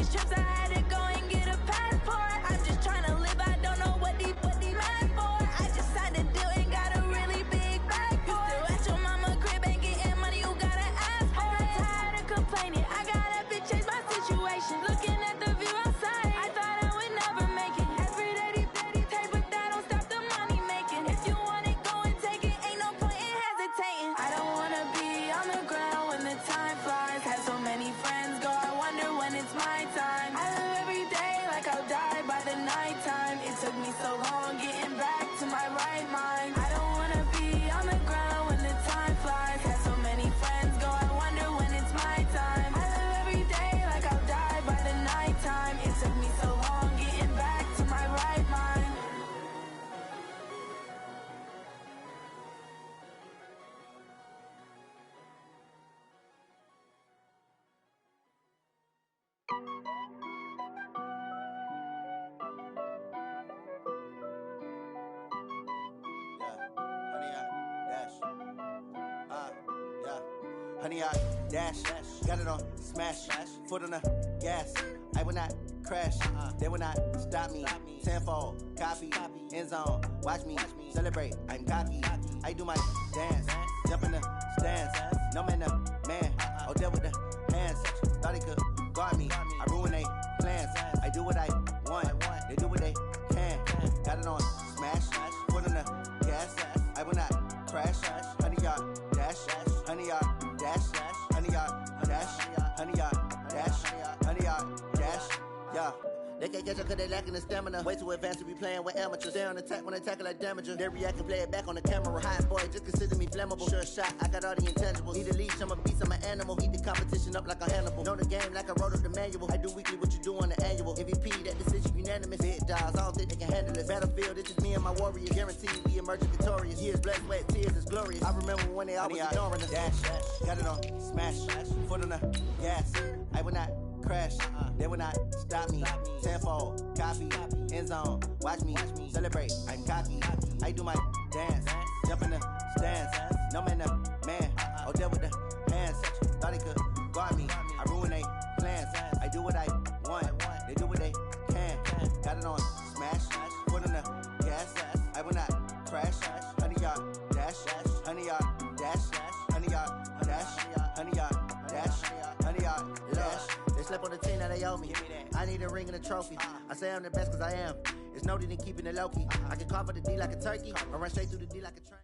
these trips, I had to go and get a passport. I'm just trying to live, I don't know what these mad for. I just signed a deal and got a really big bag for it. You still at your mama crib, ain't getting money, you gotta ask for it. I'm tired of complaining, I gotta bitch change my situation. Looking at the view outside, I thought I would never make it. Every day these take, but that don't stop the money making. If you want it, go and take it, ain't no point in hesitating. I don't wanna be on the ground when the time flies. Had so many friends go, I wonder when it's my time. I live every day like I'll die by the nighttime. It took me so long getting back to my right mind. I don't wanna be on the ground when the time flies. Had so many friends go, I wonder when it's my time. I live every day like I'll die by the nighttime. It took me so long getting back to my right mind. Honey, I dash, got it on smash, foot on the gas. I will not crash, they will not stop me. Tenfold, copy, end zone, watch me celebrate. I'm cocky, I do my dance, jump in the stands. No man, the man, oh, deal with the hands. Thought he could guard me, I ruin they plans. I do what I want, they do what they can. Got it on smash, foot on the gas. I will not crash, honey, y'all dash, honey, y'all dash, honey, y'all dash, honey, y'all dash, honey, y'all dash, yeah. They can't catch up cause they lacking the stamina. Way too advanced to be playing with amateurs. Stay on attack when I tackle like damager. They react and play it back on the camera. Hot boy, just consider me flammable. Sure shot, I got all the intangibles. Need a leash, I'm a beast, I'm an animal. Eat the competition up like a Hannibal. Know the game like I wrote up the manual. I do weekly what you do on the annual. MVP, that decision unanimous. Big dogs, I don't think they can handle this. Battlefield, it's just me and my warriors. Guaranteed we emerging victorious. Years, blood, sweat, tears, is glorious. I remember when they always ignoring us. Dash, got it on smash, foot on the gas. I will not crash, they will not stop me. Tenfold, copy, end zone, watch me celebrate. I'm cocky, I do my dance, jump in the stands. No man, the man, oh, deal with the hands. Thought he could guard me, I ruin they plans. I do what I want, they do what they can. Got it on smash, foot on the gas. I will not crash, honey, y'all dash, honey, y'all dash, honey, y'all dash, honey, y'all dash, honey, y'all dash. Slept on the team that they owe me. I need a ring and a trophy. I say I'm the best cause I am. It's no need in keeping it low-key. I can cover the D like a turkey or run straight through the D like a train.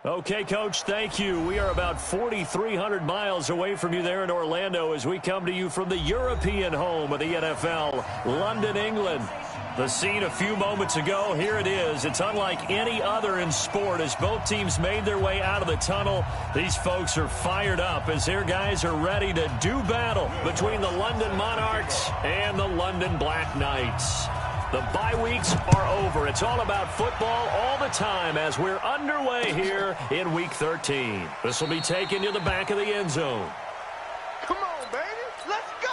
Okay, Coach, thank you. We are about 4,300 miles away from you there in Orlando as we come to you from the European home of the NFL, London, England. The scene a few moments ago, here it is. It's unlike any other in sport as both teams made their way out of the tunnel. These folks are fired up as their guys are ready to do battle between the London Monarchs and the London Black Knights. The bye weeks are over. It's all about football all the time as we're underway here in Week 13. This will be taken to the back of the end zone. Come on, baby. Let's go!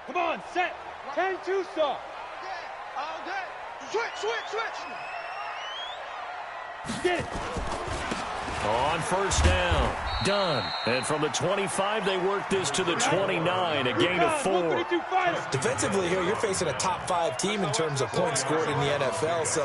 Come on, set. 10-2 saw. All day. Switch. Get it. On first down. Done. And from the 25, they work this to the 29, a gain of 4. Defensively here, you're facing a top 5 team in terms of points scored in the NFL. So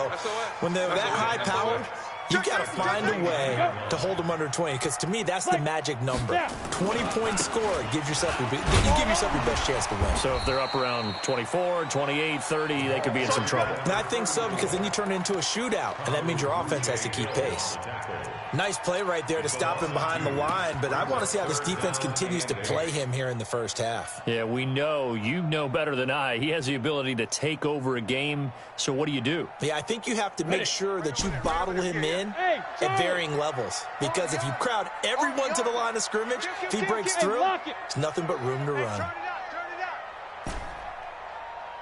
when they're that high powered, you got to find a way to hold them under 20, because to me, that's the magic number. 20 points scored gives yourself your best chance to win. So if they're up around 24, 28, 30, they could be in some trouble. And I think so, because then you turn it into a shootout, and that means your offense has to keep pace. Nice play right there to stop him behind the line, but I want to see how this defense continues to play him here in the first half. Yeah, we know. You know better than I. He has the ability to take over a game, so what do? Yeah, I think you have to make sure that you bottle him in at varying levels, because if you crowd everyone to the line of scrimmage, if he breaks through, there's nothing but room to run.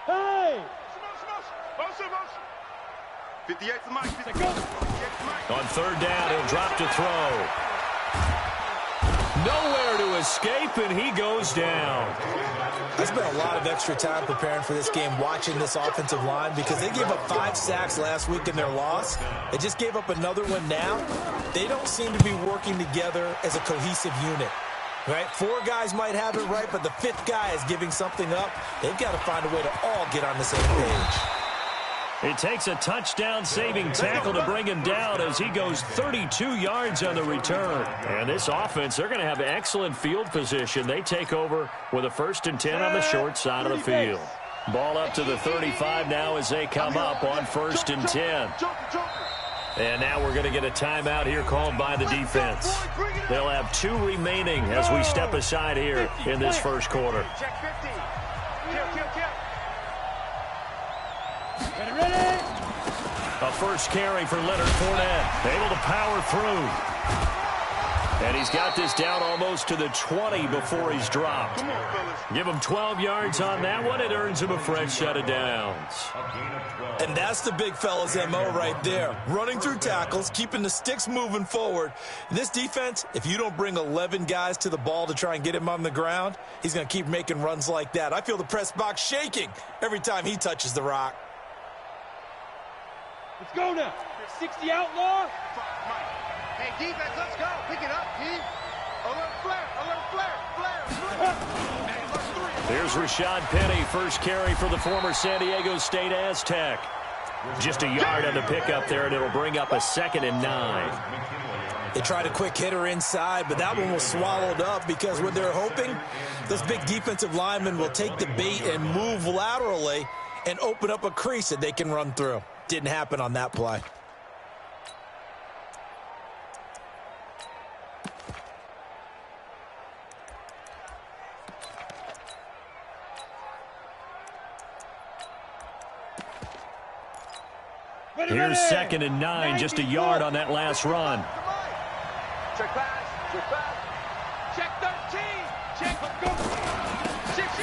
Hey! 58's the mic. On third down, he'll drop to throw. Nowhere to escape, and he goes down. I spent a lot of extra time preparing for this game, watching this offensive line, because they gave up 5 sacks last week in their loss. They just gave up another one now. They don't seem to be working together as a cohesive unit. Right? 4 guys might have it right, but the 5th guy is giving something up. They've got to find a way to all get on the same page. It takes a touchdown-saving tackle to bring him down as he goes 32 yards on the return. And this offense, they're going to have excellent field position. They take over with a 1st and 10 on the short side of the field. Ball up to the 35 now as they come up on 1st and 10. And now we're going to get a timeout here called by the defense. They'll have 2 remaining as we step aside here in this first quarter. A first carry for Leonard Fournette. Able to power through. And he's got this down almost to the 20 before he's dropped. Give him 12 yards on that one. It earns him a fresh set of downs. And that's the big fella's MO right there. Running through tackles, keeping the sticks moving forward. In this defense, if you don't bring 11 guys to the ball to try and get him on the ground, he's going to keep making runs like that. I feel the press box shaking every time he touches the rock. Let's go now. 60 outlaw. Hey, defense, let's go. Pick it up, D. Alert flare, flare. Here's Rashad Penny, first carry for the former San Diego State Aztec. Just a yard on the pickup there, and it'll bring up a 2nd and 9. They tried a quick hitter inside, but that one was swallowed up because what they're hoping, those big defensive linemen will take the bait and move laterally and open up a crease that they can run through. Didn't happen on that play. Here's 2nd and 9, just a yard on that last run. Check pass, check 13,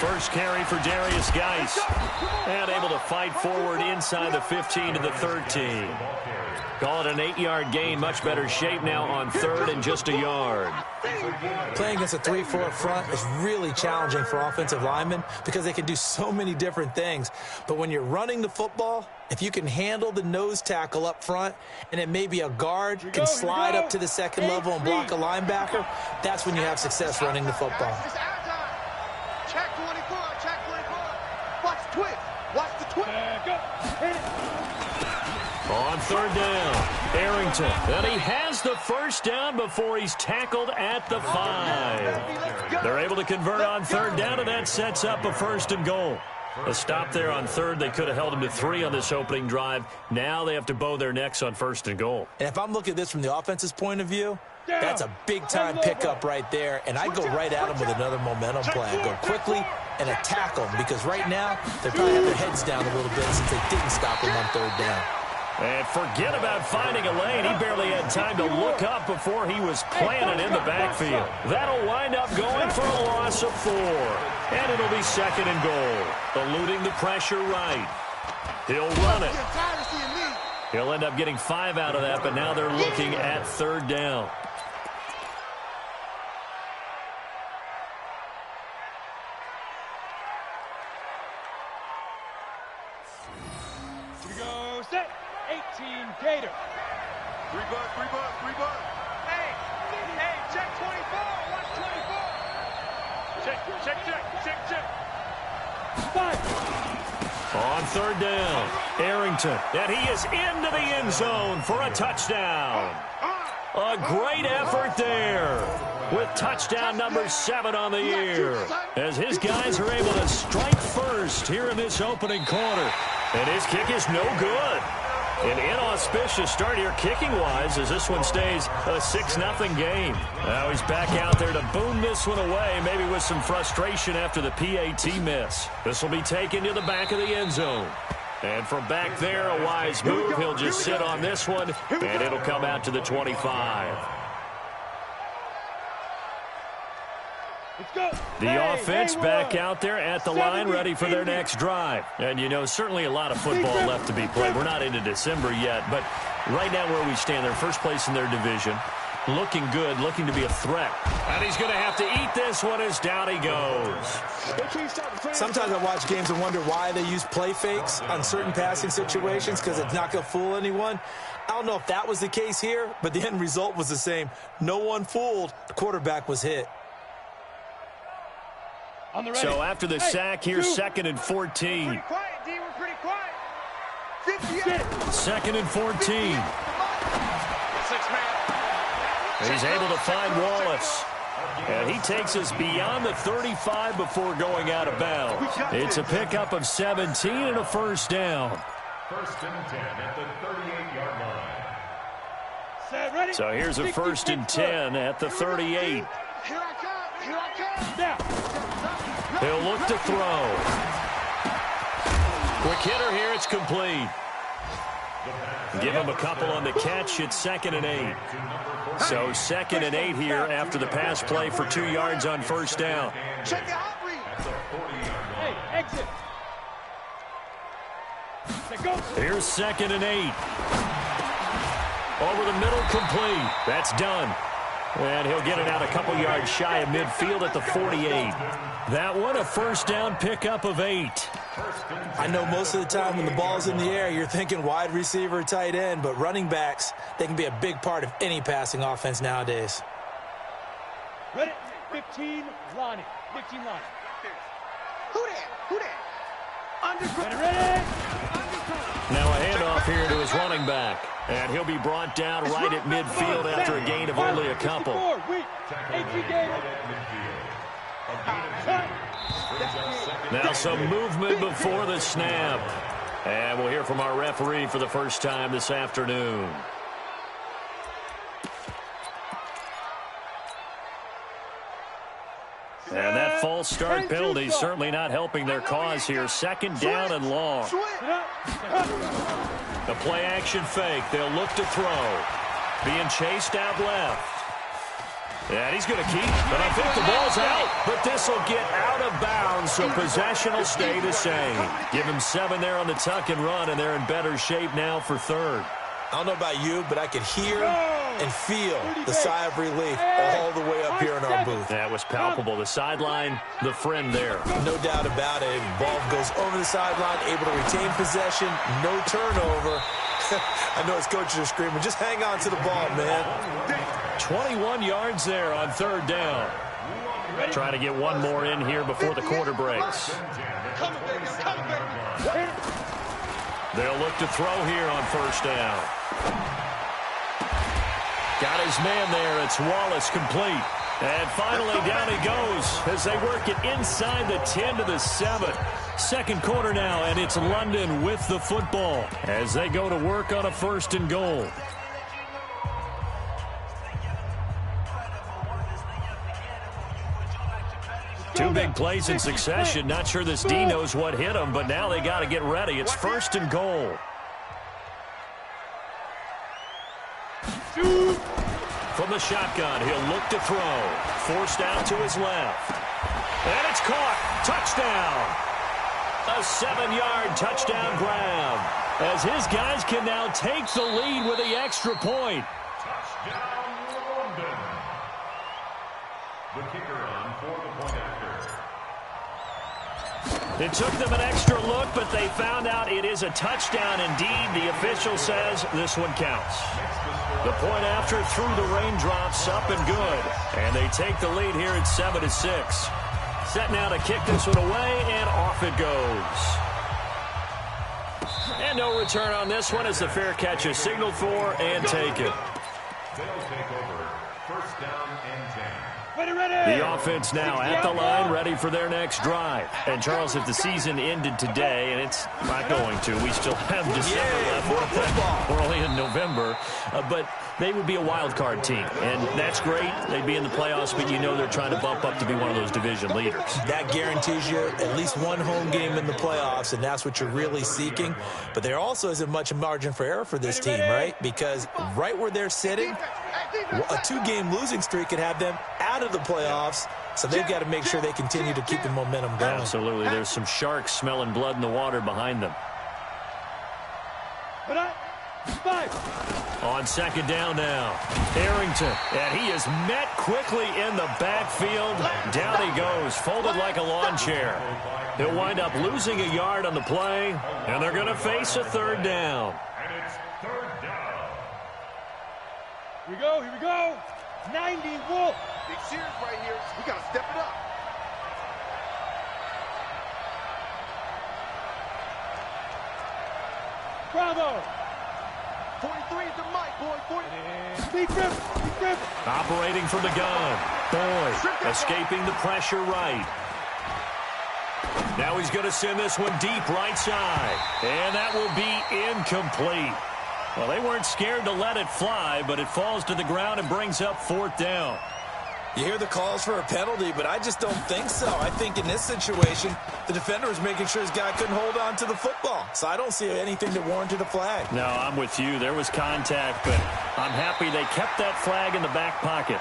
First carry for Darius Geis. And able to fight forward inside the 15 to the 13. Call it an 8-yard gain. Much better shape now on 3rd and just a yard. Playing against a 3-4 front is really challenging for offensive linemen because they can do so many different things. But when you're running the football, if you can handle the nose tackle up front and then maybe a guard can slide up to the 2nd level and block a linebacker, that's when you have success running the football. check 24, check 24. Watch the twist. Watch the twist. On 3rd down, Arrington. And he has the first down before he's tackled at the 5. They're able to convert on 3rd down, and that sets up a 1st and goal. A stop there on 3rd. They could have held him to 3 on this opening drive. Now they have to bow their necks on 1st and goal. And if I'm looking at this from the offense's point of view, that's a big-time pickup right there, and I go right at him with another momentum play. I go quickly and attack them because right now they probably have their heads down a little bit since they didn't stop him on 3rd down. And forget about finding a lane. He barely had time to look up before he was planted in the backfield. That'll wind up going for a loss of 4. And it'll be 2nd and goal. Eluding the pressure right. He'll run it. He'll end up getting 5 out of that, but now they're looking at 3rd down. Here we go, set. 18, Gator. 3 bucks. Hey, check 24. Watch 24. Check. 5. On 3rd down, Arrington. And he is into the end zone for a touchdown. A great effort there with touchdown number 7 on the year as his guys are able to strike first here in this opening quarter. And his kick is no good. An inauspicious start here kicking-wise as this one stays a 6-0 game. Now he's back out there to boom this one away, maybe with some frustration after the PAT miss. This will be taken to the back of the end zone. And from back there, a wise move. He'll just sit on this one, and it'll come out to the 25. The offense back out there at the line, ready for their next drive. And, you know, certainly a lot of football left to be played. We're not into December yet, but right now where we stand, they're first place in their division. Looking good, looking to be a threat. And he's going to have to eat this one as down he goes. Sometimes I watch games and wonder why they use play fakes on certain passing situations, because it's not going to fool anyone. I don't know if that was the case here, but the end result was the same. No one fooled. The quarterback was hit. So after the sack here, 2nd and 14. Pretty quiet, D. We're pretty quiet. 2nd and 14. 6-man. He's able to find Wallace. And he takes us beyond the 35 before going out of bounds. It's a pickup of 17 and a first down. 1st and 10 at the 38-yard line. So here's a 1st and 10 at the 38. Here I come. Here I come. Now. He'll look to throw. Quick hitter here. It's complete. Give him a couple on the catch. It's 2nd and 8. So 2nd and 8 here after the pass play for 2 yards on first down. Check it out, Reed. Hey, exit. Here's 2nd and 8. Over the middle, complete. That's done. And he'll get it out a couple yards shy of midfield at the 48. That one, a first down pickup of 8. I know most of the time when the ball's in the air, you're thinking wide receiver, tight end, but running backs, they can be a big part of any passing offense nowadays. Ready? 15, Lonnie. 15, Lonnie. Who that? Who that? Ready? Now a handoff here to his running back. And he'll be brought down right at midfield after a gain of only a couple. Now some movement before the snap. And we'll hear from our referee for the first time this afternoon. And that false start penalty is certainly not helping their cause here. 2nd down and long. The play action fake. They'll look to throw. Being chased out left. And he's going to keep. But I think the ball's out. But this will get out of bounds, so possession will stay the same. Give him 7 there on the tuck and run, and they're in better shape now for 3rd. I don't know about you, but I could hear and feel the sigh of relief all the way up here in our booth. That was palpable. The sideline, the friend there. No doubt about it. Ball goes over the sideline, able to retain possession, no turnover. I know his coaches are screaming, just hang on to the ball, man. 21 yards there on 3rd down. Trying to get one more in here before the quarter breaks. They'll look to throw here on first down. Got his man there. It's Wallace, complete. And finally down he goes as they work it inside the 10 to the 7. 2nd quarter now, and it's London with the football as they go to work on a 1st and goal. Two big plays in succession. Not sure this D knows what hit him, but now they got to get ready. It's 1st and goal. From the shotgun, he'll look to throw. Forced out to his left. And it's caught. Touchdown. A 7-yard touchdown grab. As his guys can now take the lead with the extra point. Touchdown, London. The kicker on for the point after. It took them an extra look, but they found out it is a touchdown indeed. The official says this one counts. The point after through the raindrops, up and good. And they take the lead here at 7-6. Set now to kick this one away, and off it goes. And no return on this one as the fair catch is signaled for and taken. They'll take over. 1st down and 10. The offense now at the line, ready for their next drive. And, Charles, if the season ended today, and it's not going to, we still have December left. We're only in November. But they would be a wild card team. And that's great. They'd be in the playoffs, but you know they're trying to bump up to be one of those division leaders. That guarantees you at least one home game in the playoffs, and that's what you're really seeking. But there also isn't much margin for error for this team, right? Because right where they're sitting, a 2-game losing streak could have them out of the playoffs. So they've got to make sure they continue to keep the momentum going. Absolutely. There's some sharks smelling blood in the water behind them. On second down now, Arrington, and he is met quickly in the backfield. Down he goes, folded like a lawn chair. He'll wind up losing a yard on the play, and they're going to face a third down. And it's third down. Here we go. 90 Wolf. Big series right here. We got to step it up. Bravo. 43 is the mic, boy. 40. Deep grip. Operating from the gun. Boyd escaping the pressure right. Now he's going to send this one deep right side. And that will be incomplete. Well, they weren't scared to let it fly, but it falls to the ground and brings up fourth down. You hear the calls for a penalty, but I just don't think so. I think in this situation, the defender was making sure his guy couldn't hold on to the football. So I don't see anything that warranted a flag. No, I'm with you. There was contact, but I'm happy they kept that flag in the back pocket.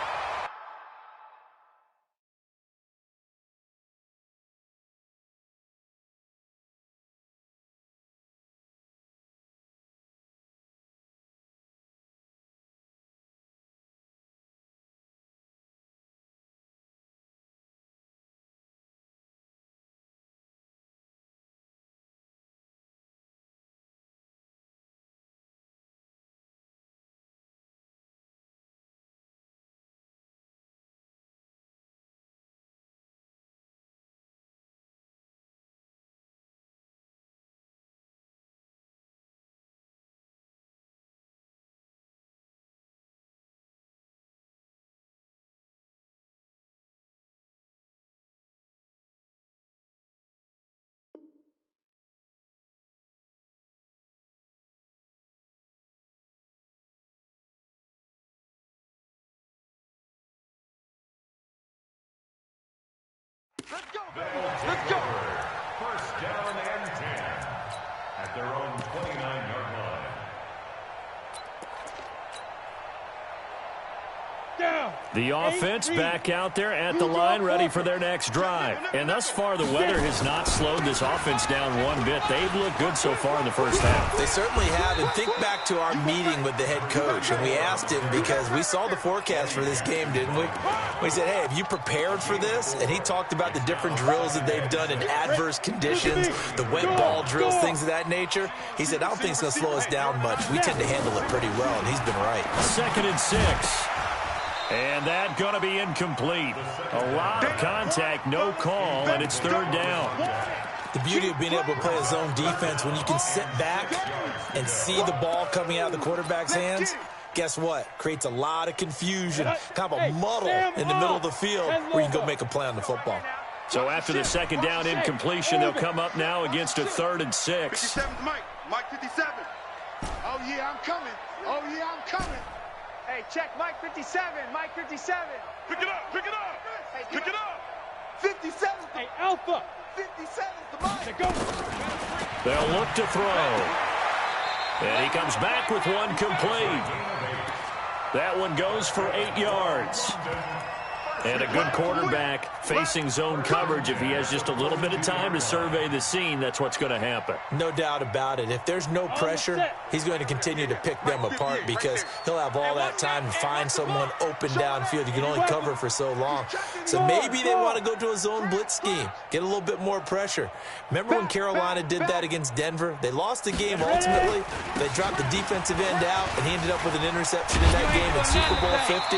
Let's go, baby. Let's go. First down and 10 at their own 29-yard line. Down. The offense back out there at the line, ready for their next drive. And thus far, the weather has not slowed this offense down one bit. They've looked good so far in the first half. They certainly have. And think back to our meeting with the head coach. And we asked him, because we saw the forecast for this game, didn't we? We said, hey, have you prepared for this? And he talked about the different drills that they've done in adverse conditions, the wet ball drills, things of that nature. He said, I don't think it's going to slow us down much. We tend to handle it pretty well, and he's been right. 2nd and 6. And that going to be incomplete. A lot of contact, no call, and it's third down. The beauty of being able to play a zone defense, when you can sit back and see the ball coming out of the quarterback's hands, guess what? Creates a lot of confusion, kind of a muddle in the middle of the field where you can go make a play on the football. So after the second down incompletion, they'll come up now against a 3rd and 6. 57's Mike. Mike 57. Oh, yeah, I'm coming. Oh, yeah, I'm coming. Hey, check Mike 57. Mike 57. Pick it up. Pick it up. Hey, pick it up. 57. Hey, Alpha. 57's the Mike. Go. They'll look to throw. And he comes back with one complete. That one goes for 8 yards. And a good quarterback facing zone coverage. If he has just a little bit of time to survey the scene, that's what's going to happen. No doubt about it. If there's no pressure, he's going to continue to pick them apart because he'll have all that time to find someone open downfield. You can only cover for so long. So maybe they want to go to a zone blitz scheme, get a little bit more pressure. Remember when Carolina did that against Denver? They lost the game ultimately. They dropped the defensive end out, and he ended up with an interception in that game in Super Bowl 50.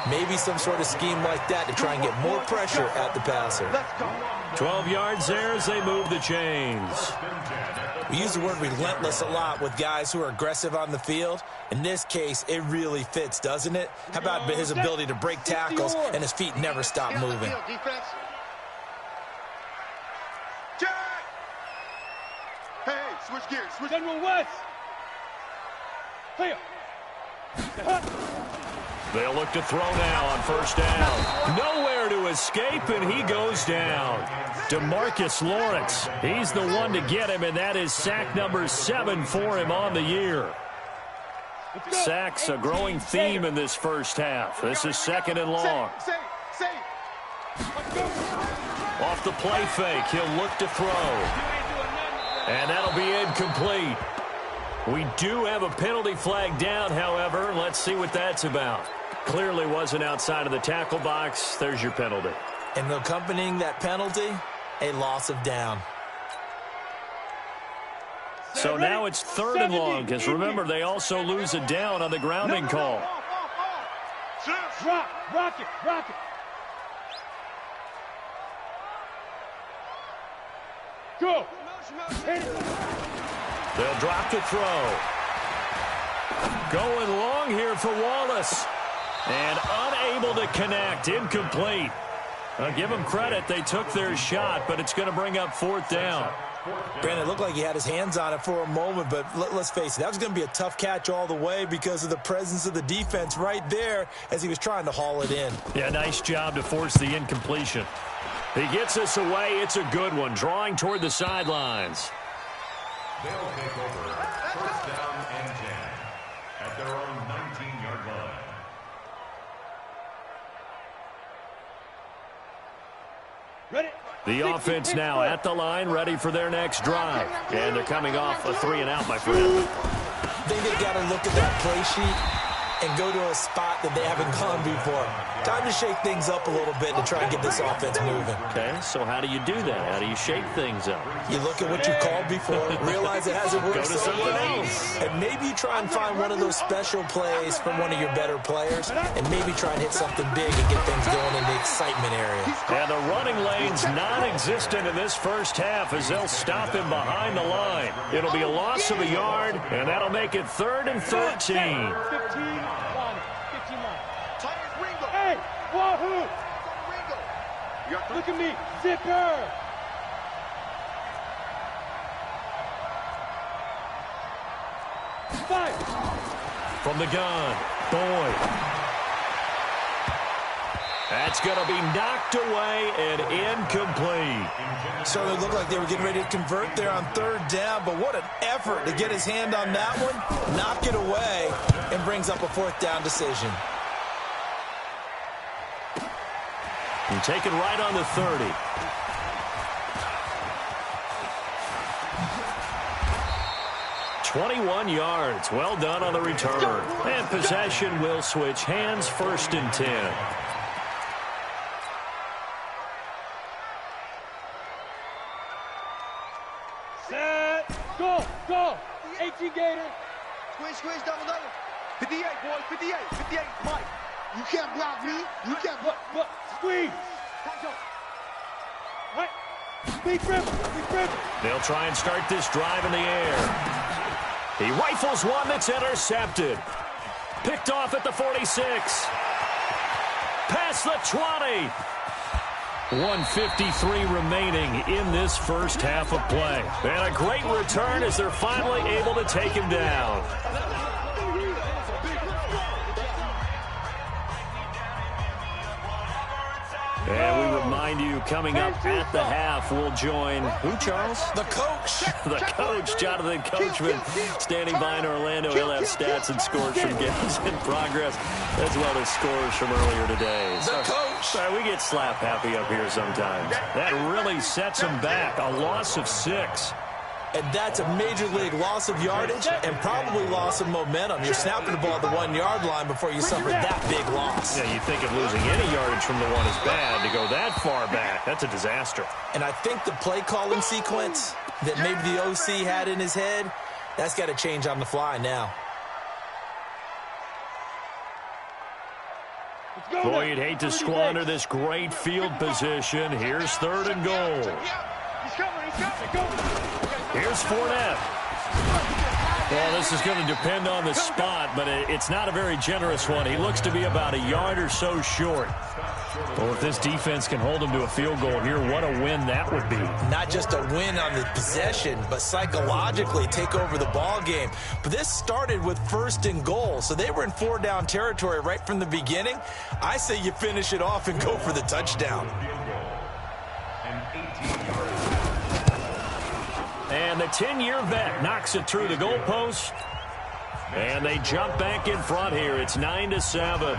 Maybe some sort of scheme like that to try and get more pressure at the passer. 12 yards there as they move the chains. We use the word relentless a lot with guys who are aggressive on the field. In this case, it really fits, doesn't it? How about his ability to break tackles and his feet never stop moving? Hey, switch gears. Switch. General West. Clear. They'll look to throw now on first down. Nowhere to escape, and he goes down. DeMarcus Lawrence, he's the one to get him, and that is sack number 7 for him on the year. Sacks a growing theme in this first half. This is 2nd and long. Off the play fake, he'll look to throw. And that'll be incomplete. We do have a penalty flag down, however. Let's see what that's about. Clearly wasn't outside of the tackle box. There's your penalty. And accompanying that penalty, a loss of down. So now it's 3rd and long, because remember, they also lose a down on the grounding call. Rock it. Go. Hit it. They'll drop to throw. Going long here for Wallace. And unable to connect. Incomplete. I'll give them credit. They took their shot, but it's going to bring up 4th down. Brandon, it looked like he had his hands on it for a moment, but let's face it, that was going to be a tough catch all the way because of the presence of the defense right there as he was trying to haul it in. Yeah, nice job to force the incompletion. He gets us away. It's a good one. Drawing toward the sidelines. They'll take over 1st down and 10 at their own 19-yard line. Ready? The offense now at the line, ready for their next drive. And they're coming off a 3-and-out, my friend. I think they've got to look at that play sheet and go to a spot that they haven't gone before. Time to shake things up a little bit to try and get this offense moving. Okay, so how do you do that? How do you shake things up? You look at what you called before, realize it hasn't worked Go to so something well, else. and maybe you try and find one of those special plays from one of your better players, and maybe try and hit something big and get things going in the excitement area. And the running lane's non-existent in this first half as they'll stop him behind the line. It'll be a loss of a yard, and that'll make it 3rd and 13. 15 line. Hey, Wahoo! Look at me, zipper! Five. From the gun, Boyd. That's going to be knocked away and incomplete. So it looked like they were getting ready to convert there on 3rd down, but what an effort to get his hand on that one, knock it away, and brings up a 4th down decision. And taken right on the 30. $21 yards. Well done on the return. And possession will switch hands, 1st and 10. Set. Go. 18 Gator. Squish, double. 58, boys, 58, Mike. You can't block me. You can't block. Look. Squeeze. Right. Big grip. They'll try and start this drive in the air. He rifles one that's intercepted. Picked off at the 46. Past the 20. 1:53 remaining in this first half of play. And a great return as they're finally able to take him down. And we remind you, coming up at the half, we'll join who, Charles? The coach. The coach, Jonathan Coachman, standing by in Orlando. He'll have stats and scores from games in progress, as well as scores from earlier today. The coach. Sorry, we get slap happy up here sometimes. That really sets them back. A loss of 6. And that's a major league loss of yardage and probably loss of momentum. You're snapping the ball at the 1-yard line before you suffer that big loss. Yeah, you think of losing any yardage from the one is bad. To go that far back, that's a disaster. And I think the play calling sequence that maybe the OC had in his head, that's got to change on the fly now. Boy, you'd hate to squander this great field position. Here's 3rd and goal. He's coming. Here's Fournette. Well, this is going to depend on the spot, but it's not a very generous one. He looks to be about a yard or so short. Well, if this defense can hold him to a field goal here, what a win that would be. Not just a win on the possession, but psychologically take over the ball game. But this started with 1st and goal, so they were in 4-down territory right from the beginning. I say you finish it off and go for the touchdown. And the 10-year vet knocks it through the goalpost. And they jump back in front here. It's 9-7.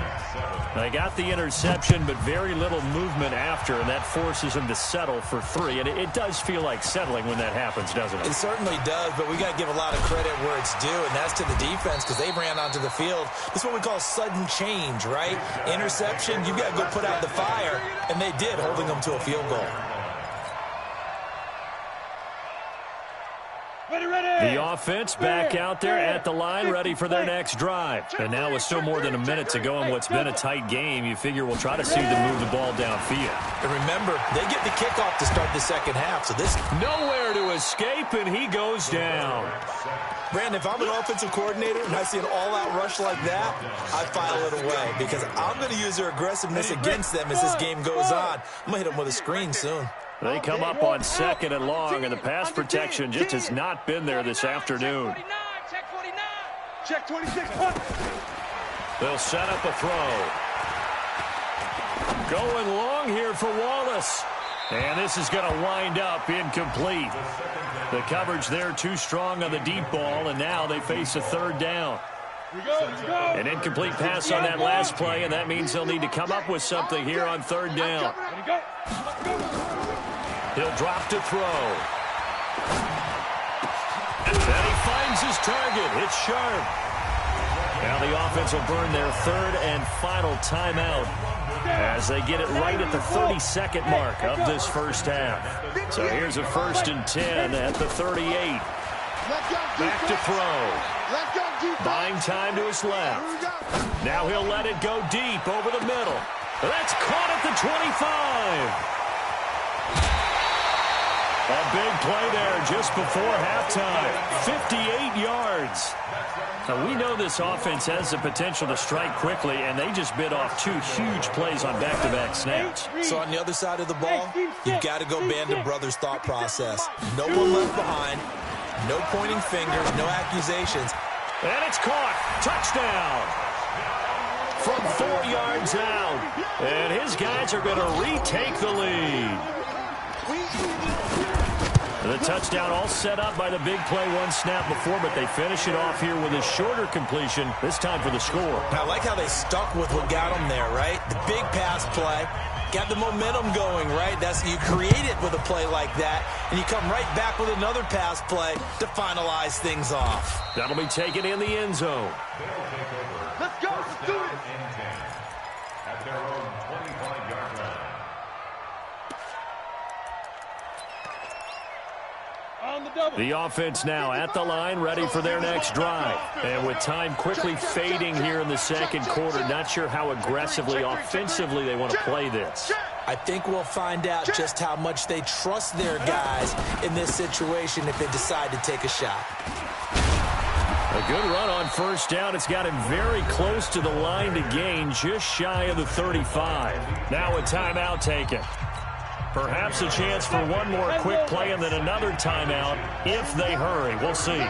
They got the interception, but very little movement after, and that forces them to settle for 3. And it does feel like settling when that happens, doesn't it? It certainly does, but we got to give a lot of credit where it's due, and that's to the defense because they ran onto the field. This is what we call sudden change, right? Interception, you got to go put out the fire, and they did, holding them to a field goal. The offense back out there at the line, ready for their next drive. And now with still more than a minute to go in what's been a tight game, you figure we'll try to see them move the ball downfield. And remember, they get the kickoff to start the second half, so this... Nowhere to escape, and he goes down. Brandon, if I'm an offensive coordinator and I see an all-out rush like that, I file it away because I'm going to use their aggressiveness against them as this game goes on. I'm going to hit them with a screen soon. They come up on 2nd and long, and the pass protection just has not been there this afternoon. Check 49. Check 26. They'll set up a throw. Going long here for Wallace. And this is going to wind up incomplete. The coverage there too strong on the deep ball, and now they face a 3rd down. An incomplete pass on that last play, and that means they'll need to come up with something here on 3rd down. He'll drop to throw. And then he finds his target. It's sharp. Now the offense will burn their 3rd and final timeout as they get it right at the 32nd mark of this first half. So here's a 1st and 10 at the 38. Back to throw. Buying time to his left. Now he'll let it go deep over the middle. That's caught at the 25. A big play there just before halftime. 58 yards. Now, we know this offense has the potential to strike quickly, and they just bit off 2 huge plays on back-to-back snaps. So on the other side of the ball, you've got to go Band of Brothers thought process. No one left behind, no pointing fingers, no accusations. And it's caught. Touchdown. From 4 yards out. And his guys are going to retake the lead. The touchdown all set up by the big play 1 snap before, but they finish it off here with a shorter completion, this time for the score. I like how they stuck with what got them there, right? The big pass play, got the momentum going, right? That's you create it with a play like that, and you come right back with another pass play to finalize things off. That'll be taken in the end zone. Let's go. Let's do it. At their own 25-yard line. The offense now at the line, ready for their next drive. And with time quickly fading here in the second quarter, not sure how aggressively, offensively they want to play this. I think we'll find out just how much they trust their guys in this situation if they decide to take a shot. A good run on 1st down. It's got him very close to the line to gain, just shy of the 35. Now a timeout taken. Perhaps a chance for one more quick play and then another timeout if they hurry. We'll see.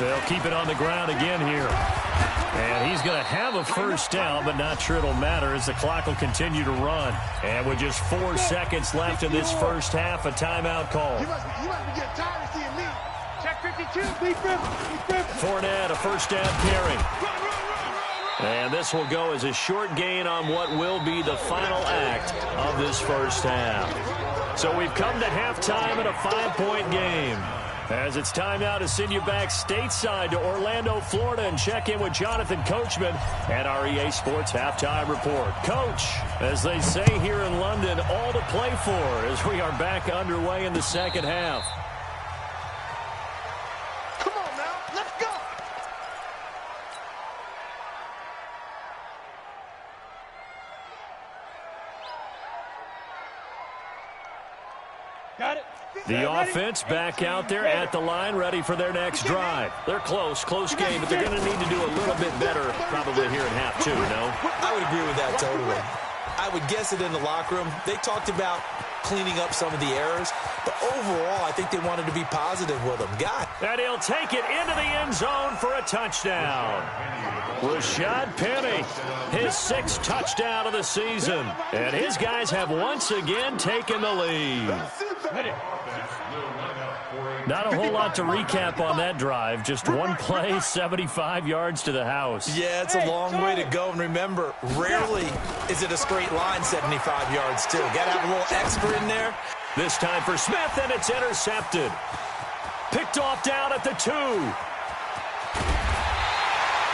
They'll keep it on the ground again here. And he's going to have a 1st down, but not sure it'll matter as the clock will continue to run. And with just 4 seconds left in this first half, a timeout call. You must be getting tired of seeing me. Check 52. Fournette, a 1st down carry. And this will go as a short gain on what will be the final act of this first half. So we've come to halftime in a 5-point game. As it's time now to send you back stateside to Orlando, Florida, and check in with Jonathan Coachman at our EA Sports Halftime Report. Coach, as they say here in London, all to play for as we are back underway in the second half. Come on now, let's go. Got it. The offense back out there at the line, ready for their next drive. They're close game, but they're going to need to do a little bit better probably here in half 2, no? I would agree with that totally. I would guess it in the locker room. They talked about cleaning up some of the errors, but overall, I think they wanted to be positive with them. And he'll take it into the end zone for a touchdown. Rashad Penny, his 6th touchdown of the season. And his guys have once again taken the lead. Not a whole lot to recap on that drive. Just one play, 75 yards to the house. Yeah, it's a long way to go. And remember, rarely is it a straight line 75 yards, too. Got to have a little extra in there. This time for Smith, and it's intercepted. Picked off down at the 2.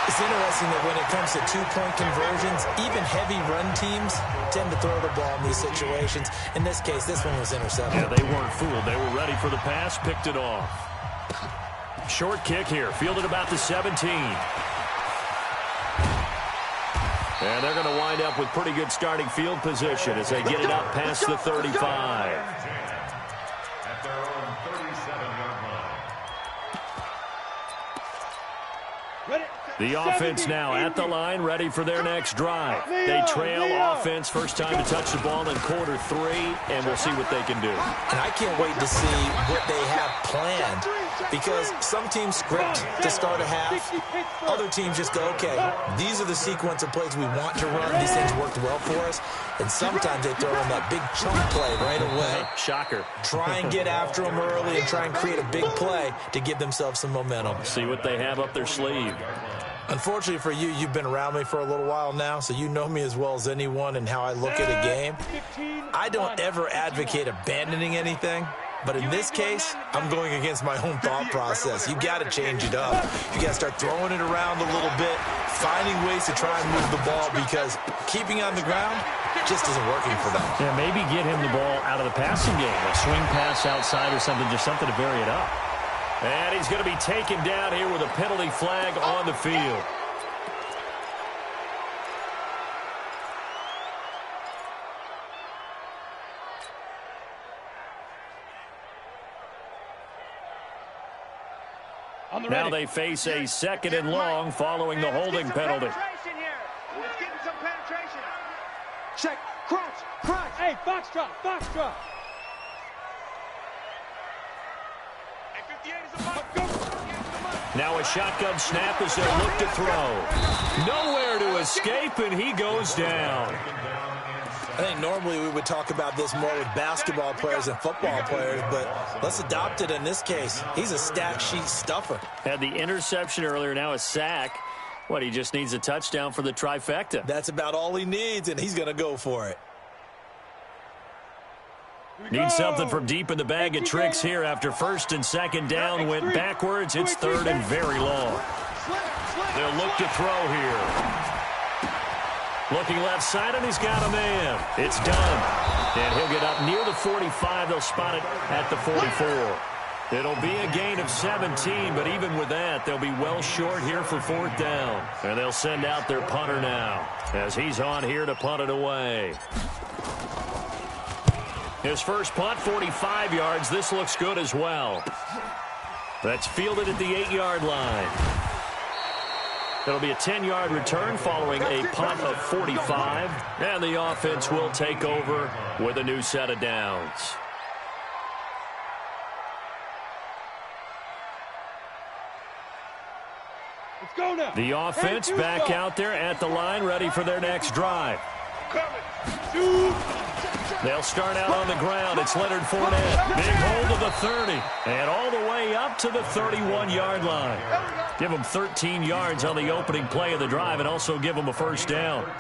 It's interesting that when it comes to two-point conversions, even heavy run teams tend to throw the ball in these situations. In this case, this one was intercepted. Yeah, they weren't fooled. They were ready for the pass, picked it off. Short kick here, fielded about the 17. And they're going to wind up with pretty good starting field position as they get it up past the 35. At their own 37-yard line. The offense now at the line, ready for their next drive. They trail offense, first time to touch the ball in quarter 3, and we'll see what they can do. And I can't wait to see what they have planned, because some teams script to start a half. Other teams just go, okay, these are the sequence of plays we want to run. These things worked well for us. And sometimes they throw in that big chunk play right away. Shocker. Try and get after them early and try and create a big play to give themselves some momentum. See what they have up their sleeve. Unfortunately for you, you've been around me for a little while now, so you know me as well as anyone and how I look at a game. I don't ever advocate abandoning anything, but in this case, I'm going against my own thought process. You got to change it up. You got to start throwing it around a little bit, finding ways to try and move the ball, because keeping on the ground just isn't working for them. Yeah, maybe get him the ball out of the passing game, a swing pass outside or something, just something to vary it up. And he's going to be taken down here with a penalty flag on the field. Now they face a 2nd and long following the holding penalty. Let's get some penetration. Check. Crunch. Crunch. Hey, foxtrot. Foxtrot. Now a shotgun snap as they look to throw. Nowhere to escape, and he goes down. I think normally we would talk about this more with basketball players and football players, but let's adopt it in this case. He's a stat sheet stuffer. Had the interception earlier, now a sack. What, he just needs a touchdown for the trifecta. That's about all he needs, and he's going to go for it. Needs something from deep in the bag of tricks here after 1st and 2nd down went backwards. It's 3rd and very long. They'll look to throw here. Looking left side, and he's got a man. It's done. And he'll get up near the 45. They'll spot it at the 44. It'll be a gain of 17, but even with that, they'll be well short here for 4th down. And they'll send out their punter now as he's on here to punt it away. His first punt, 45 yards. This looks good as well. That's fielded at the 8-yard line. It'll be a 10-yard return following a punt of 45. And the offense will take over with a new set of downs. Let's go now. The offense back out there at the line, ready for their next drive. They'll start out on the ground. It's Leonard Fournette. Big hold of the 30. And all the way up to the 31-yard line. Give them 13 yards on the opening play of the drive and also give them a 1st down.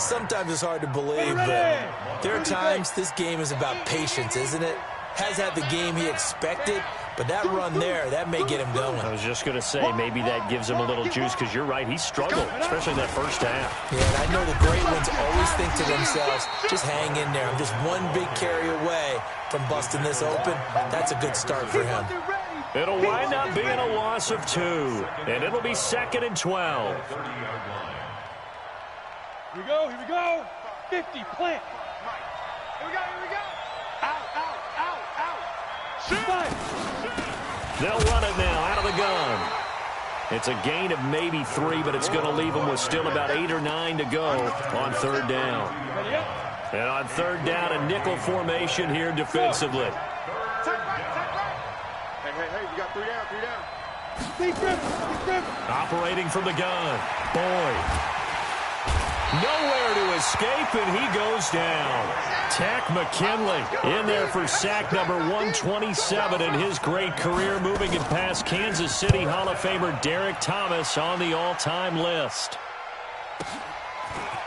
Sometimes it's hard to believe, but there are times this game is about patience, isn't it? Has had the game he expected, but that run there, that may get him going. I was just going to say, maybe that gives him a little juice, because you're right, he struggled, especially that first half. Yeah, and I know the great ones always think to themselves, just hang in there. I'm just one big carry away from busting this open. That's a good start for him. It'll wind up being a loss of 2, and it'll be 2nd and 12. Here we go. Here we go. 50, plant. Here we go. Here we go. Out, out, out, out. They'll run it now out of the gun. It's a gain of maybe 3, but it's going to leave them with still about 8 or 9 to go on 3rd down. And on 3rd down, a nickel formation here defensively. Hey, you got 3 down, 3 down. Deep grip. Operating from the gun. Boyd. Nowhere to escape, and he goes down. Tack McKinley in there for sack number 127 in his great career, moving it past Kansas City Hall of Famer Derek Thomas on the all-time list.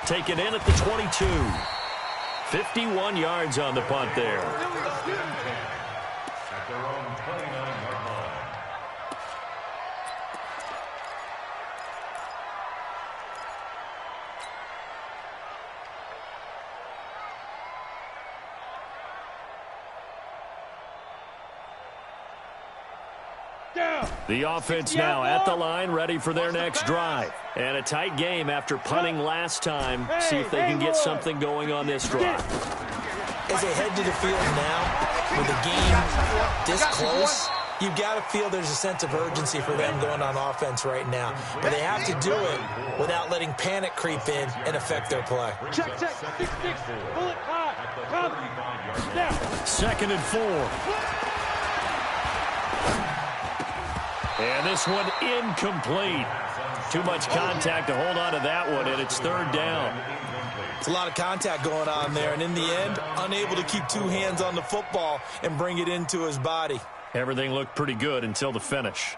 Taken in at the 22. 51 yards on the punt there. At their own 29-yard line. The offense now at the line, ready for their next drive. And a tight game after punting last time. See if they can get something going on this drive. As they head to the field now, with the game this close, you've got to feel there's a sense of urgency for them going on offense right now. But they have to do it without letting panic creep in and affect their play. Check. 6-6. Bullet high. Come. Down. 2nd and 4. And this one incomplete. Too much contact to hold on to that one, and it's 3rd down. It's a lot of contact going on there, and in the end, unable to keep 2 hands on the football and bring it into his body. Everything looked pretty good until the finish.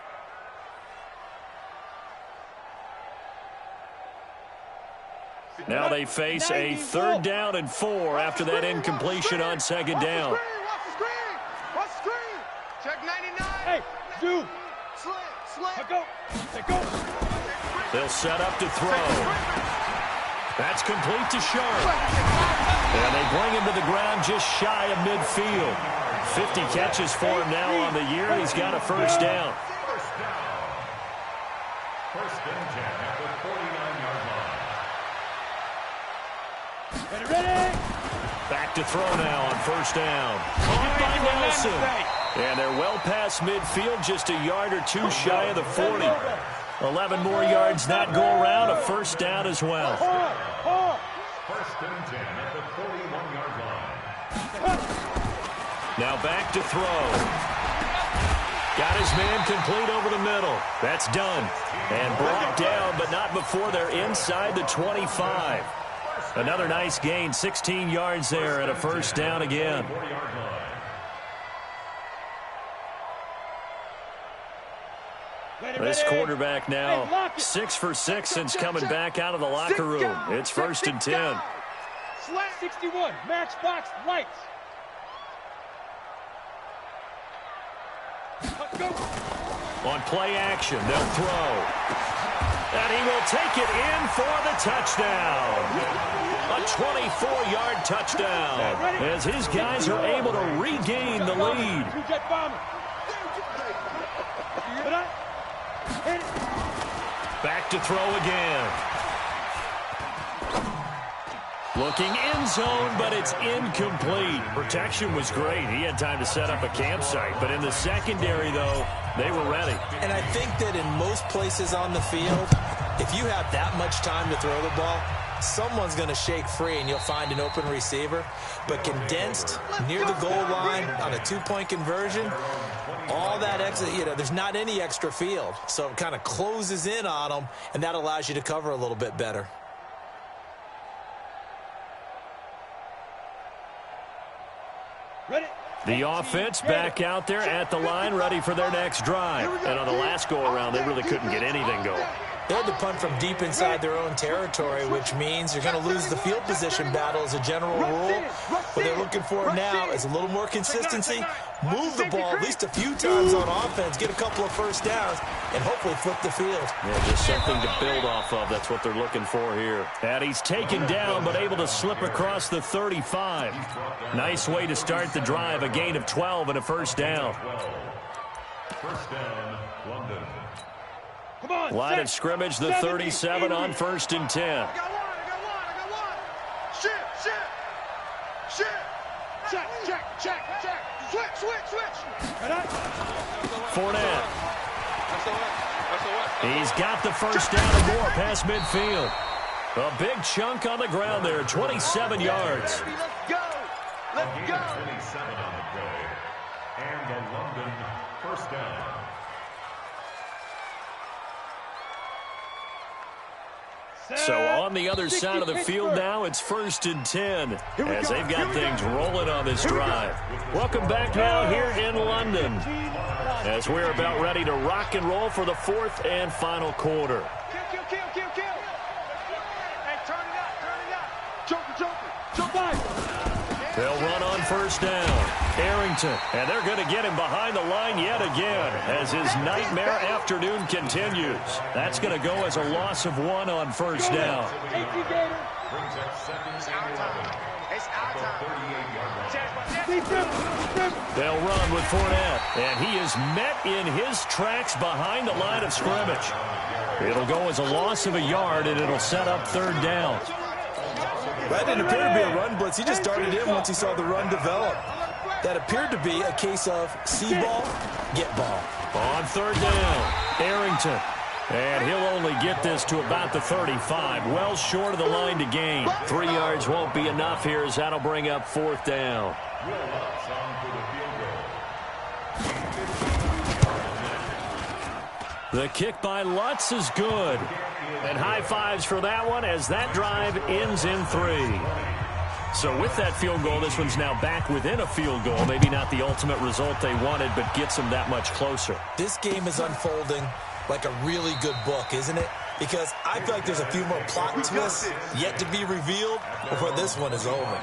Now they face a 3rd down and 4 after that incompletion on 2nd down. Watch the screen. Check 99. Hey, do. Slant. Go. Go. They'll set up to throw. That's complete to Sharp. And they bring him to the ground just shy of midfield. 50 catches for him now on the year, and he's got a 1st down. First and 10 at the 49-yard line. Ready. Back to throw now on 1st down. Caught by Nelson. And they're well past midfield, just a yard or 2 shy of the 40. 11 more yards that go around, a 1st down as well. First and 10 at the 41-yard line. Now back to throw. Got his man complete over the middle. That's done. And brought down, but not before they're inside the 25. Another nice gain, 16 yards there and a 1st down again. This quarterback now 6 for 6 since coming back out of the locker room. It's 1st and 10. 61, matchbox lights. Go. On play action, they'll throw. And he will take it in for the touchdown. A 24-yard touchdown as his guys are able to regain the lead. Back to throw again. Looking end zone, but it's incomplete. Protection was great. He had time to set up a campsite. But in the secondary, though, they were ready. And I think that in most places on the field, if you have that much time to throw the ball, someone's going to shake free and you'll find an open receiver. But condensed near the goal line on a 2-point conversion, all that extra, there's not any extra field. So it kind of closes in on them, and that allows you to cover a little bit better. The offense back out there at the line, ready for their next drive. And on the last go-around, they really couldn't get anything going. They had to punt from deep inside their own territory, which means you're going to lose the field position battle as a general rule. What they're looking for now is a little more consistency, move the ball at least a few times on offense, get a couple of 1st downs, and hopefully flip the field. Yeah, just something to build off of. That's what they're looking for here. And he's taken down, but able to slip across the 35. Nice way to start the drive, a gain of 12 and a 1st down. First down, London. Line of scrimmage, the 37 on 1st and 10. I got one. Shit. Check. Switch. Fournette. He's got the 1st down and more past midfield. A big chunk on the ground there, 27 yards. Let's go. 27 on the play. And the London 1st down. So on the other side of the field now, it's 1st and 10 as they've got things rolling on this drive. Welcome back now here in London as we're about ready to rock and roll for the 4th and final quarter. Kill. Hey, turn it up. Jump by. They'll run on 1st down. Arrington, and they're going to get him behind the line yet again as his nightmare afternoon continues. That's going to go as a loss of 1 on 1st down. They'll run with Fournette, and he is met in his tracks behind the line of scrimmage. It'll go as a loss of a yard, and it'll set up 3rd down. That didn't appear to be a run blitz. He just darted in once he saw the run develop. That appeared to be a case of see ball, get ball. On 3rd down, Arrington. And he'll only get this to about the 35, well short of the line to gain. 3 yards won't be enough here as that'll bring up 4th down. The kick by Lutz is good. And high fives for that one as that drive ends in 3. So with that field goal, this one's now back within a field goal. Maybe not the ultimate result they wanted, but gets them that much closer. This game is unfolding like a really good book, isn't it? Because I feel like there's a few more plot twists yet to be revealed before this one is over.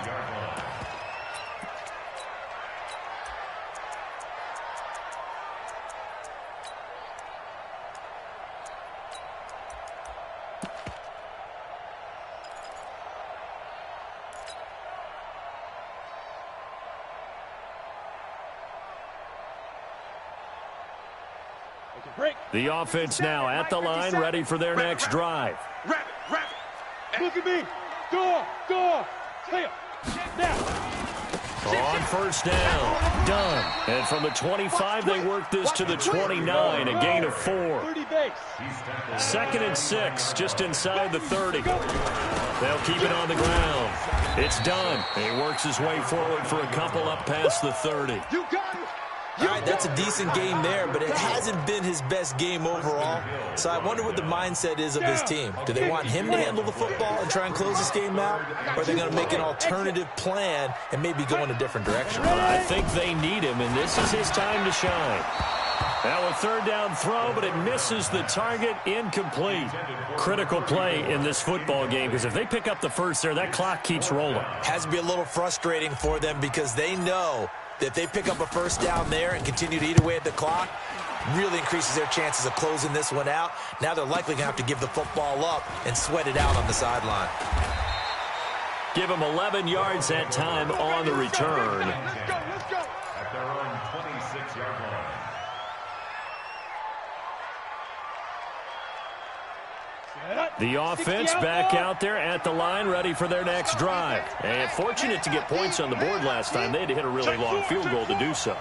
The offense now at the line, ready for their next drive. Look at me. Go. Clear. Now. On 1st down, done. And from the 25, they work this to the 29, a gain of 4. 2nd and 6, just inside the 30. They'll keep it on the ground. It's done. He works his way forward for a couple up past the 30. You got it. All right, that's a decent game there, but it hasn't been his best game overall. So I wonder what the mindset is of his team. Do they want him to handle the football and try and close this game out? Or are they going to make an alternative plan and maybe go in a different direction? I think they need him, and this is his time to shine. Now a 3rd down throw, but it misses the target, incomplete. Critical play in this football game, because if they pick up the first there, that clock keeps rolling. Has to be a little frustrating for them because they know that if they pick up a 1st down there and continue to eat away at the clock, really increases their chances of closing this one out. Now they're likely going to have to give the football up and sweat it out on the sideline. Give them 11 yards that time on the return. Let's go. At their own 26-yard line. The offense back out there at the line, ready for their next drive. And fortunate to get points on the board last time. They had to hit a really long field goal to do so.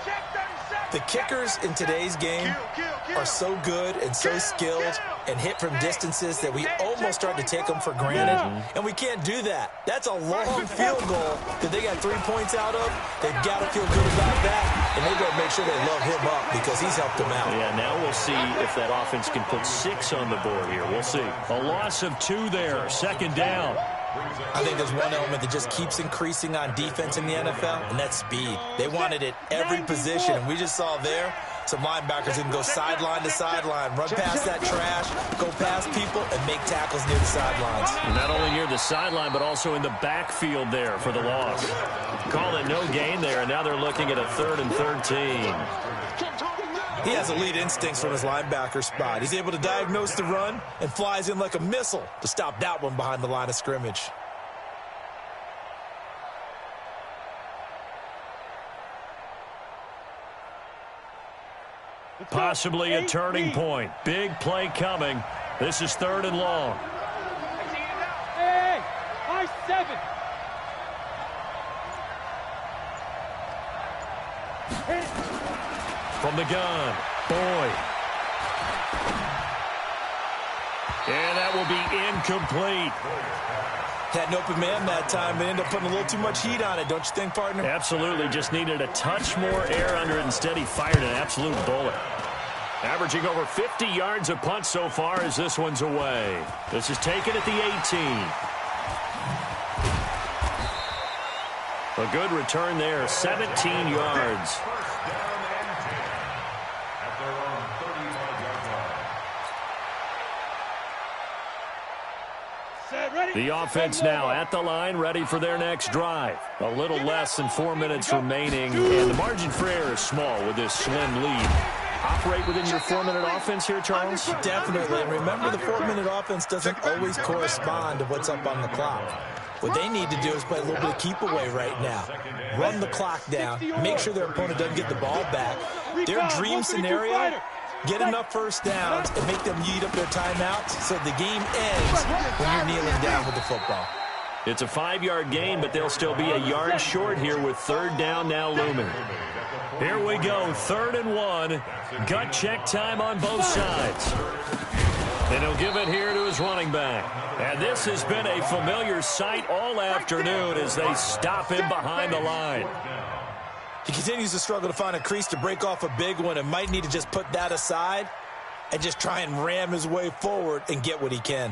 The kickers in today's game are so good and so skilled and hit from distances that we almost start to take them for granted. And we can't do that. That's a long field goal that they got 3 points out of. They've got to feel good about that. And they've got to make sure they love him up because he's helped them out. Yeah, now we'll see if that offense can put 6 on the board here. We'll see. A loss of 2 there. 2nd down. I think there's one element that just keeps increasing on defense in the NFL, and that's speed. They want it at every position, and we just saw there some linebackers who can go sideline to sideline, run past that trash, go past people, and make tackles near the sidelines. Not only near the sideline, but also in the backfield there for the loss. Call it no gain there, and now they're looking at a 3rd and 13. He has elite instincts from his linebacker spot. He's able to diagnose the run and flies in like a missile to stop that one behind the line of scrimmage. Possibly a turning point. Big play coming. This is 3rd and long. Hey, high 7. Hit it. From the gun, Boyd. And that will be incomplete. Had an open man that time, but ended up putting a little too much heat on it, don't you think, partner? Absolutely, just needed a touch more air under it. Instead, he fired an absolute bullet. Averaging over 50 yards a punt so far as this one's away. This is taken at the 18. A good return there, 17 yards. The offense now at the line, ready for their next drive. A little less than 4 minutes remaining, and the margin for error is small with this slim lead. Operate within your 4-minute offense here, Charles? Definitely. And remember, the 4-minute offense doesn't always correspond to what's up on the clock. What they need to do is play a little bit of keep away right now. Run the clock down. Make sure their opponent doesn't get the ball back. Their dream scenario, get enough first downs and make them eat up their timeouts so the game ends when you're kneeling down with the football. It's a 5-yard gain, but they'll still be a yard short here with third down now looming. Here we go, 3rd and 1. Gut check time on both sides. And he'll give it here to his running back. And this has been a familiar sight all afternoon as they stop him behind the line. He continues to struggle to find a crease to break off a big one and might need to just put that aside and just try and ram his way forward and get what he can.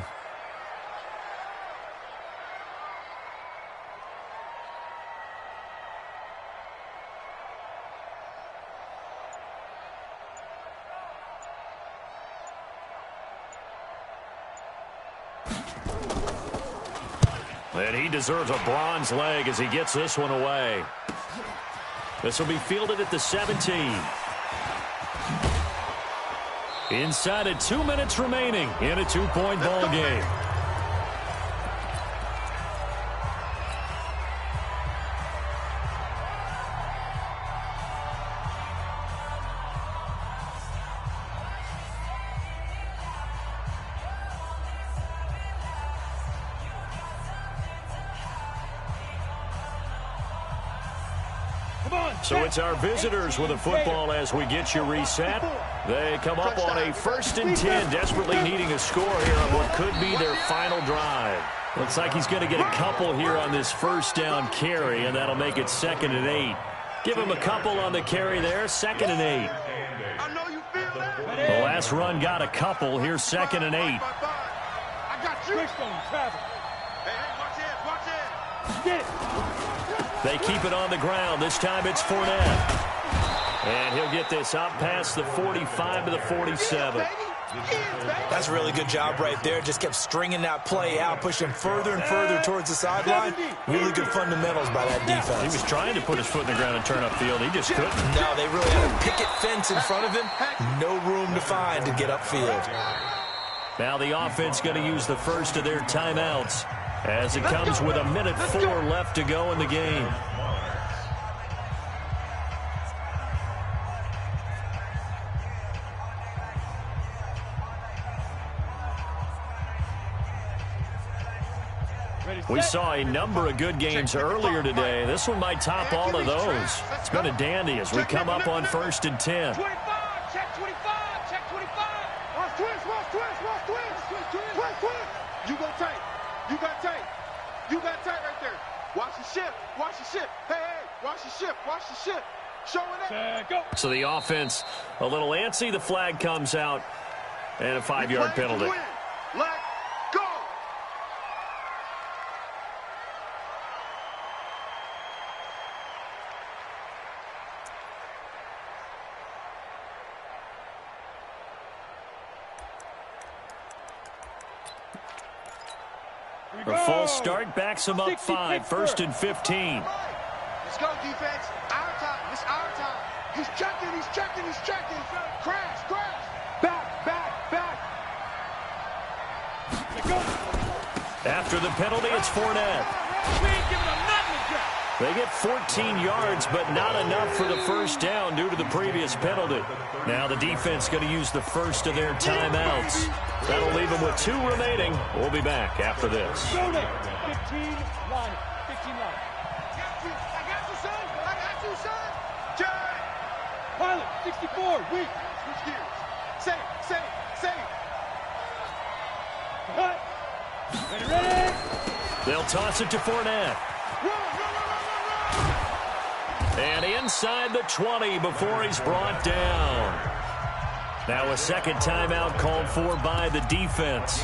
And he deserves a bronze leg as he gets this one away. This will be fielded at the 17. Inside of 2 minutes remaining in a 2-point ball game. So it's our visitors with the football as we get you reset. They come up on a 1st and 10, desperately needing a score here on what could be their final drive. Looks like he's going to get a couple here on this first down carry, and that'll make it 2nd and 8. Give him a couple on the carry there, 2nd and 8. The last run got a couple. Here's 2nd and 8. I got you. Hey, watch it, watch it. Get it. They keep it on the ground. This time it's Fournette. And he'll get this up past the 45 to the 47. That's a really good job right there. Just kept stringing that play out, pushing further and further towards the sideline. Really good fundamentals by that defense. He was trying to put his foot in the ground and turn upfield. He just couldn't. No, they really had a picket fence in front of him. No room to find to get upfield. Now the offense going to use the first of their timeouts as it comes with 1:04 left to go in the game. We saw a number of good games earlier today. This one might top all of those. It's been a dandy as we come up on 1st and 10. 25, check 25, check 25. Watch twist, watch twist, watch twist. Twist, twist. You go tight. You got tight. You got tight right there. Watch the shift. Watch the shift. Hey, hey, watch the shift. Watch the shift. Showing up. Go. So the offense a little antsy. The flag comes out and a 5-yard penalty. Let go. A false start backs him up 5. 1st and 15. Let's go, defense. Our time. It's our time. He's checking. He's checking. He's checking. Crash, crash. Back, back, back. After the penalty, it's Fournette. We ain't giving them nothing to get. They get 14 yards, but not enough for the first down due to the previous penalty. Now the defense going to use the first of their timeouts. That'll leave them with 2 remaining. We'll be back after this. 15 line. 15 line. I got you, son. I got you, son. Jay. Pilot, 64, weak. Switch gears. Safe, safe, safe. Cut. Ready. They'll toss it to Fournette. And inside the 20 before he's brought down. Now a second timeout called for by the defense.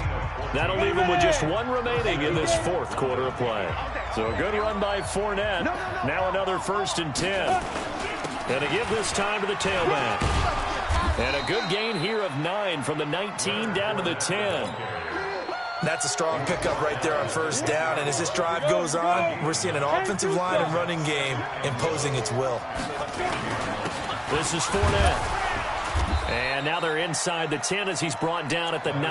That'll leave them with just one remaining in this fourth quarter of play. So a good run by Fournette. Now another 1st and 10. And to give this time to the tailback. And a good gain here of 9 from the 19 down to the 10. That's a strong pickup right there on 1st down. And as this drive goes on, we're seeing an offensive line and running game imposing its will. This is Fournette. And now they're inside the 10 as he's brought down at the 9.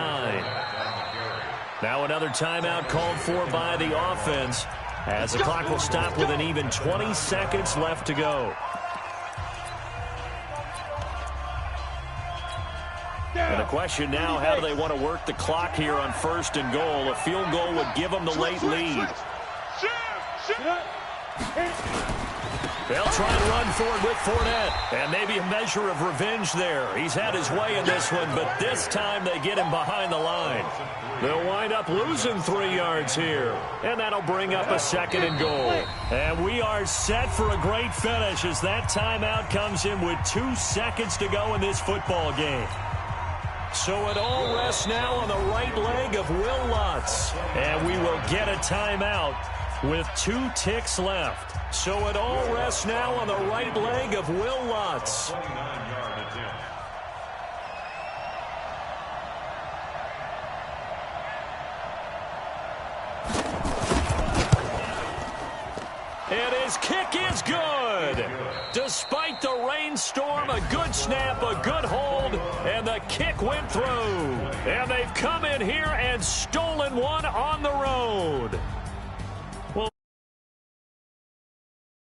Now another timeout called for by the offense as the clock will stop with an even 20 seconds left to go. And the question now, how do they want to work the clock here on 1st and goal? A field goal would give them the late lead. They'll try and run for it with Fournette. And maybe a measure of revenge there. He's had his way in this one, but this time they get him behind the line. They'll wind up losing 3 yards here. And that'll bring up a 2nd and goal. And we are set for a great finish as that timeout comes in with 2 seconds to go in this football game. So it all rests now on the right leg of Will Lutz. And we will get a timeout with 2 ticks left. So it all rests now on the right leg of Will Lutz. And his kick is good. Despite the rainstorm, a good snap, a good hold, and the kick went through. And they've come in here and stolen one on the road.